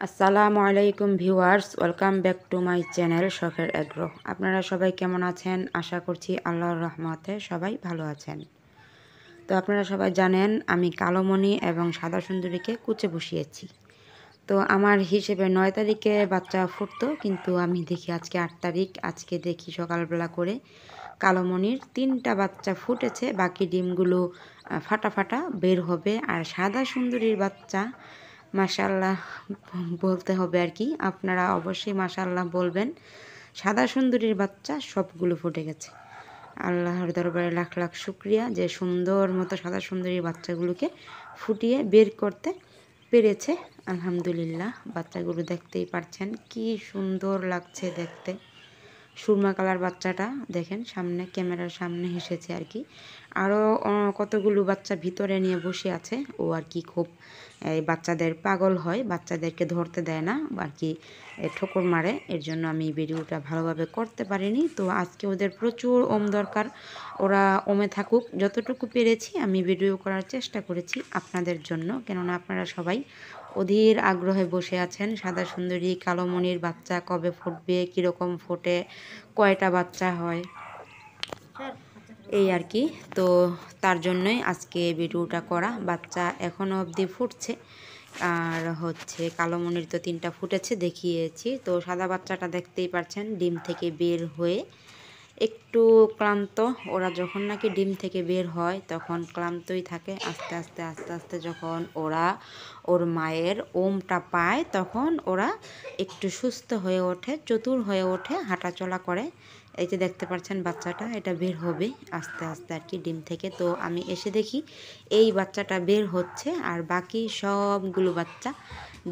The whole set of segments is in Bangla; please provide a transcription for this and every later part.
আসসালামু আলাইকুম viewers, welcome back to my channel শখের এগ্রো। আপনারা সবাই কেমন আছেন? আশা করছি আল্লাহর রহমতে সবাই ভালো আছেন। তো আপনারা সবাই জানেন আমি কালোমণি এবং সাদা সুন্দরীকে কুচে বসিয়েছি। তো আমার হিসেবে 9 তারিখে বাচ্চা ফুটতো, কিন্তু আমি দেখি আজকে 8 তারিখ। আজকে দেখি সকালবেলা করে কালোমণির 3টা বাচ্চা ফুটেছে, বাকি ডিমগুলো ফাটা ফাটা বের হবে। আর সাদা সুন্দরীর বাচ্চা মাশাআল্লাহ বলতে হবে আর কি, আপনারা অবশ্যই মাশাআল্লাহ বলবেন। সাদা সুন্দরীর বাচ্চা সবগুলো ফুটে গেছে। আল্লাহর দরবারে লাখ লাখ শুক্রিয়া যে সুন্দর মতো সাদা সুন্দরীর বাচ্চাগুলোকে ফুটিয়ে বের করতে পেরেছে। আলহামদুলিল্লাহ, বাচ্চাগুলো দেখতেই পারছেন কি সুন্দর লাগছে দেখতে। সুরমা কালার বাচ্চাটা দেখেন, সামনে ক্যামেরার সামনে হেসেছে আর কি। আরও কতগুলো বাচ্চা ভিতরে নিয়ে বসে আছে। ও আর কি খুব এই বাচ্চাদের পাগল হয়, বাচ্চাদেরকে ধরতে দেয় না আর কি, ঠোকর মারে। এর জন্য আমি ভিডিওটা ভালোভাবে করতে পারিনি। তো আজকে ওদের প্রচুর ওম দরকার, ওরা ওমে থাকুক। যতটুকু পেরেছি আমি ভিডিও করার চেষ্টা করেছি আপনাদের জন্য, কেননা আপনারা সবাই অধীর আগ্রহে বসে আছেন সাদা সুন্দরী কালোমণির বাচ্চা কবে ফুটবে, কীরকম ফোটে, কয়টা বাচ্চা হয়, এই আর কি। তো তার জন্যই আজকে ভিডিওটা করা। বাচ্চা এখনও অবধি ফুটছে। আর হচ্ছে কালোমণির তো 3টা ফুটেছে দেখিয়েছি। তো সাদা বাচ্চাটা দেখতেই পাচ্ছেন ডিম থেকে বের হয়ে একটু ক্লান্ত। ওরা যখন নাকি ডিম থেকে বের হয় তখন ক্লান্তই থাকে। আস্তে আস্তে আস্তে আস্তে যখন ওরা ওর মায়ের ওমটা পায় তখন ওরা একটু সুস্থ হয়ে ওঠে, চতুর হয়ে ওঠে, হাঁটাচলা করে। এই যে দেখতে পাচ্ছেন বাচ্চাটা, এটা বের হবে আস্তে আস্তে আর কি ডিম থেকে। তো আমি এসে দেখি এই বাচ্চাটা বের হচ্ছে আর বাকি সবগুলো বাচ্চা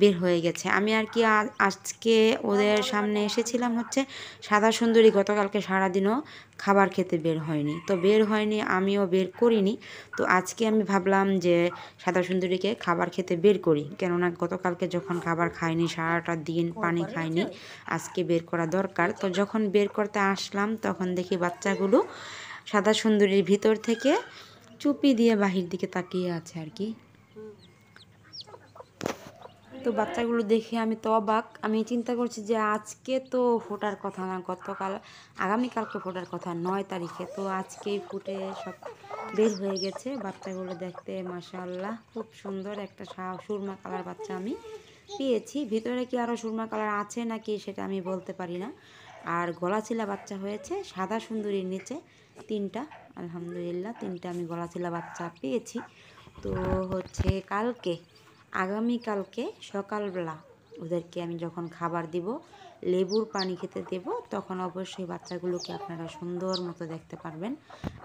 বের হয়ে গেছে। আমি আর কি আজকে ওদের সামনে এসেছিলাম হচ্ছে সাদা সুন্দরী গতকালকে সারাদিনও খাবার খেতে বের হয়নি, তো বের হয়নি, আমিও বের করিনি। তো আজকে আমি ভাবলাম যে সাদা সুন্দরীকে খাবার খেতে বের করি, কেননা গতকালকে যখন খাবার খায়নি, সারাটা দিন পানি খায়নি, আজকে বের করা দরকার। তো যখন বের করতে আসলাম তখন দেখি বাচ্চাগুলো সাদা সুন্দরীর ভিতর থেকে চুপি দিয়ে বাহির দিকে তাকিয়ে আছে আর কি। তো বাচ্চাগুলো দেখে আমি তো অবাক। আমি চিন্তা করছি যে আজকে তো ফোটার কথা না, গতকাল আগামীকালকে ফোটার কথা 9 তারিখে, তো আজকেই ফুটে সব বের হয়ে গেছে। বাচ্চাগুলো দেখতে মাশাআল্লাহ খুব সুন্দর। একটা সুরমা কালার বাচ্চা আমি পেয়েছি, ভিতরে কি আরও সুরমা কালার আছে নাকি সেটা আমি বলতে পারি না। আর গলাচিলা বাচ্চা হয়েছে সাদা সুন্দরীর নিচে 3টা। আলহামদুলিল্লাহ 3টা আমি গলাচিলা বাচ্চা পেয়েছি। তো হচ্ছে আগামীকালকে সকালবেলা ওদেরকে আমি যখন খাবার দিব, লেবুর পানি খেতে দেব, তখন অবশ্যই বাচ্চাগুলোকে আপনারা সুন্দর মতো দেখতে পারবেন।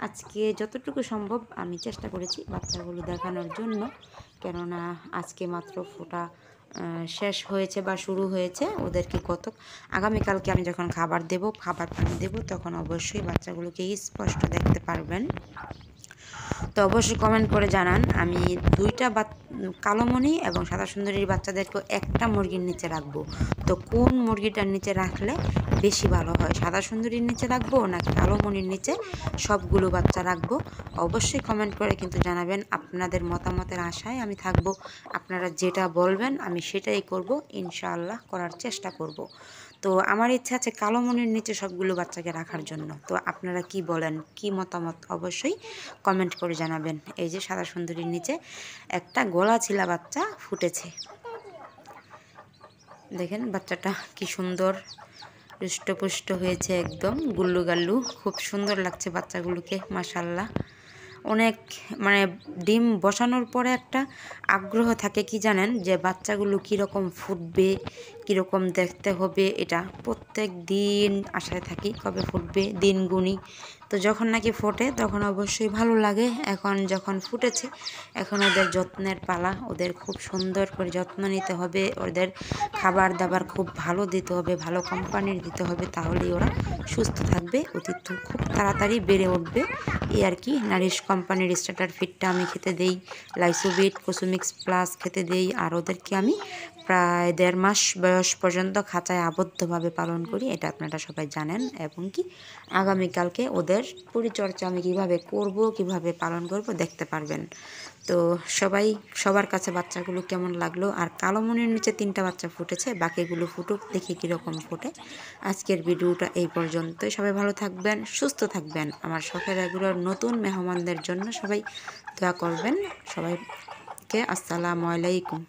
আজকে যতটুকু সম্ভব আমি চেষ্টা করেছি বাচ্চাগুলো দেখানোর জন্য, কেননা আজকে মাত্র ফোটা শেষ হয়েছে বা শুরু হয়েছে। ওদেরকে আগামীকালকে আমি যখন খাবার দেব, খাবার পানি দেব, তখন অবশ্যই বাচ্চাগুলোকে স্পষ্ট দেখতে পারবেন। তো অবশ্যই কমেন্ট করে জানান। আমি 2টা কালোমণি এবং সাদা সুন্দরীর বাচ্চাদেরকে একটা মুরগির নিচে রাখবো। তো কোন মুরগিটার নিচে রাখলে বেশি ভালো হয়, সাদা সুন্দরীর নিচে রাখবো নাকি কালোমণির নিচে সবগুলো বাচ্চা রাখবো? অবশ্যই কমেন্ট করে কিন্তু জানাবেন। আপনাদের মতামতের আশায় আমি থাকবো। আপনারা যেটা বলবেন আমি সেটাই করব, ইনশাআল্লাহ করার চেষ্টা করব। তো আমার ইচ্ছা আছে কালোমণির নিচে সবগুলো বাচ্চাকে রাখার জন্য। তো আপনারা কি বলেন, কি মতামত অবশ্যই কমেন্ট করে জানাবেন। এই যে সাদা সুন্দরীর নিচে একটা গলাচিলা বাচ্চা ফুটেছে, দেখেন বাচ্চাটা কি সুন্দর হৃষ্টপুষ্ট হয়েছে, একদম গুল্লু গাল্লু, খুব সুন্দর লাগছে বাচ্চাগুলোকে মাশাআল্লাহ। অনেক মানে ডিম বসানোর পরে একটা আগ্রহ থাকে কি জানেন, যে বাচ্চাগুলো কীরকম ফুটবে, কীরকম দেখতে হবে, এটা প্রত্যেক দিন আশায় থাকি কবে ফুটবে, দিন গুনি। তো যখন নাকি ফোটে তখন অবশ্যই ভালো লাগে। এখন যখন ফুটেছে এখন ওদের যত্নের পালা, ওদের খুব সুন্দর করে যত্ন নিতে হবে, ওদের খাবার দাবার খুব ভালো দিতে হবে, ভালো কোম্পানির দিতে হবে, তাহলেই ওরা সুস্থ থাকবে, অতিথ খুব তাড়াতাড়ি বেড়ে উঠবে। এই আর কি। নারিশ কোম্পানির স্টার্টার ফিডটা আমি খেতে দেই, লাইসোবিট, কোসোমিক্স প্লাস খেতে দেই। আর ওদেরকে আমি প্রায় 1.5 মাস বয়স পর্যন্ত খাঁচায় আবদ্ধভাবে পালন করি, এটা আপনারা সবাই জানেন। এবং কি আগামীকালকে ওদের পরিচর্যা আমি কীভাবে করব, কীভাবে পালন করব দেখতে পারবেন। তো সবার কাছে বাচ্চাগুলো কেমন লাগলো, আর কালো মনির নিচে 3টা বাচ্চা ফুটেছে, বাকিগুলো ফুটুক, দেখি কীরকম ফুটে। আজকের ভিডিওটা এই পর্যন্তই। সবাই ভালো থাকবেন, সুস্থ থাকবেন। আমার শখের এগুলোর নতুন মেহমানদের জন্য সবাই দোয়া করবেন। সবাইকে আসসালামু আলাইকুম।